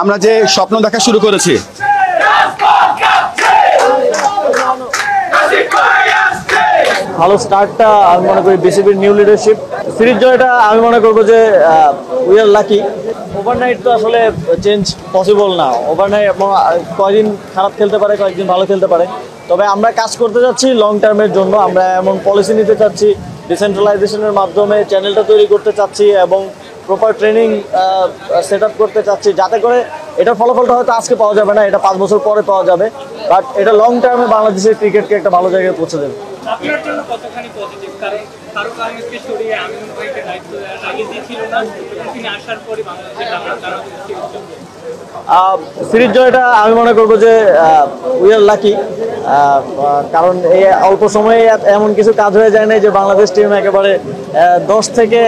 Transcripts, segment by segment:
আমরা যে স্বপ্ন দেখা শুরু করেছি, ভালো স্টার্টটা আমি মনে করি বিসিবির নিউ লিডারশিপ। সিরিজ জয়টা আমি মনে করবো যে উই আর লাকি। ওভারনাইট তো আসলে চেঞ্জ পসিবল না। ওভারনাইট কয়েকদিন খারাপ খেলতে পারে, কয়েকদিন ভালো খেলতে পারে। তবে আমরা কাজ করতে যাচ্ছি লং টার্মের জন্য। আমরা এমন পলিসি নিতে চাচ্ছি, ডিসেন্ট্রালাইজেশনের মাধ্যমে চ্যানেলটা তৈরি করতে চাচ্ছি এবং প্রপার ট্রেনিং সেট আপ করতে চাচ্ছি, যাতে করে এটার ফলাফলটা হয়তো আজকে পাওয়া যাবে না, এটা 5 বছর পরে পাওয়া যাবে, বাট এটা লং টার্মে বাংলাদেশের ক্রিকেটকে একটা ভালো জায়গায় পৌঁছে দেবে। আপনার জন্য কতখানি পজিটিভ? কারণ ফারুক আহমেদকে সরিয়ে আমিনুল ভাইকে দায়িত্ব আগে দিয়েছিল না, এবং তিনি আসার পরে বাংলাদেশের তারা সিরিজ জয়টা আমি মনে করবো যে উই আর লাকি। কারণ এই অল্প সময়ে এমন কিছু কাজ হয়ে যায় না যে বাংলাদেশ টিম একেবারে 10 থেকে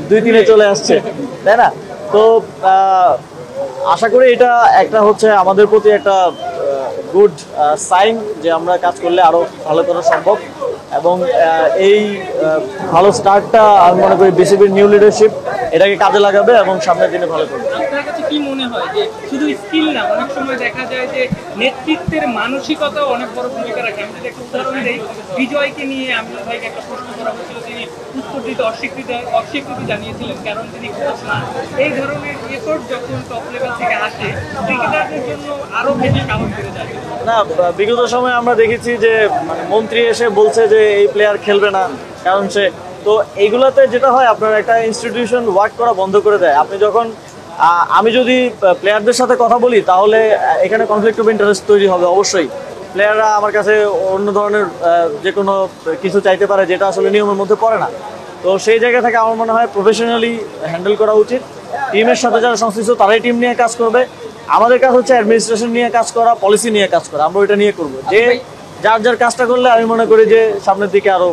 2-3-এ চলে আসছে, তাই না? তো আশা করি এটা একটা হচ্ছে আমাদের প্রতি একটা গুড সাইন যে আমরা কাজ করলে আরো ভালো করা সম্ভব। এবং এই ভালো স্টার্টটা আমি মনে করি বিসিবির নিউ লিডারশিপ এটাকে কাজে লাগাবে এবং সামনের দিনে ভালো করবে। আপনার কাছে কি মনে হয় যে শুধু স্কিল না, অনেক সময় দেখা যায় যে নেতৃত্বের মানসিকতাও অনেক বড় ভূমিকা রাখে? আমি যদি একটা উদাহরণ দিই, বিজয়কে নিয়ে আমিনুল ভাইকে একটা প্রশ্ন করা হয়েছিল, তিনি উত্তর দিতে অস্বীকৃতি জানিয়েছিলেন কারণ তিনি কোচ না। এই ধরনের এফোর্ট যখন টপ লেভেল থেকে আসে, ক্রিকেটারদের জন্য আরো বেশি সাহস বেড়ে যায়। না, বিগত সময়ে আমরা দেখেছি যে মানে মন্ত্রী এসে বলছে যে এই প্লেয়ার খেলবে না, কারণ সে তো এইগুলোতে যেটা হয় আপনার একটা ইনস্টিটিউশন ওয়ার্ক করা বন্ধ করে দেয়। আপনি যখন আমি যদি প্লেয়ারদের সাথে কথা বলি তাহলে এখানে কনফ্লিক্ট অফ ইন্টারেস্ট তৈরি হবে অবশ্যই। প্লেয়াররা আমার কাছে অন্য ধরনের যে কোনো কিছু চাইতে পারে যেটা আসলে নিয়মের মধ্যে পড়ে না। তো সেই জায়গা থেকে আমার মনে হয় প্রফেশনালি হ্যান্ডেল করা উচিত। টিমের সাথে যারা সংশ্লিষ্ট তারাই টিম নিয়ে কাজ করবে। আমাদের কাজ হচ্ছে অ্যাডমিনিস্ট্রেশন নিয়ে কাজ করা, পলিসি নিয়ে কাজ করা। আমরা ওইটা নিয়ে করবো, যে যার যার কাজটা করলে আমি মনে করি যে সামনের দিকে আরো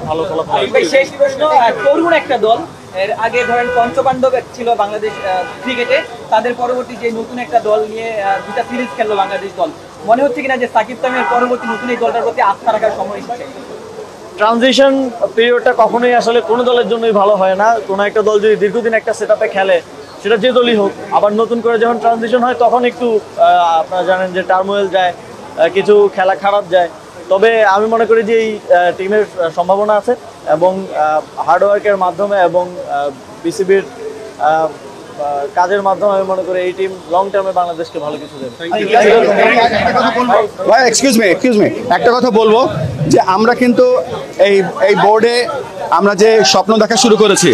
ভালো ফলাফল। শেষ প্রশ্ন, তরুণ একটা দল, এর আগে ধরেন পঞ্চপাণ্ডব ছিল বাংলাদেশ ক্রিকেটে, তাদের পরবর্তী যে নতুন একটা দল নিয়ে 2টা সিরিজ খেললো বাংলাদেশ দল, মনে হচ্ছে কিনা যে সাকিব তামিমের পরবর্তী নতুন এই দলটার প্রতি আস্থা রাখার সময় এসেছে? ট্রানজিশন পিরিয়ডটা কখনোই আসলে কোনো দলের জন্যই ভালো হয় না। কোনো একটা দল যদি দীর্ঘদিন একটা সেট আপে খেলে, সেটা যে দলই হোক, আবার নতুন করে যখন ট্রানজিশন হয় তখন একটু আপনারা জানেন যে টার্মোয়েল যায়, কিছু খেলা খারাপ যায়। তবে আমি মনে করি যে এই টিমের সম্ভাবনা আছে এবং হার্ডওয়ার্কের মাধ্যমে এবং বিসিবির কাজের মাধ্যমে আমি মনে করি এই টিম লং টার্মে বাংলাদেশকে ভালো কিছু দেবে। ভাই এক্সকিউজ মি, একটা কথা বলবো যে আমরা কিন্তু এই বোর্ডে আমরা যে স্বপ্ন দেখা শুরু করেছি,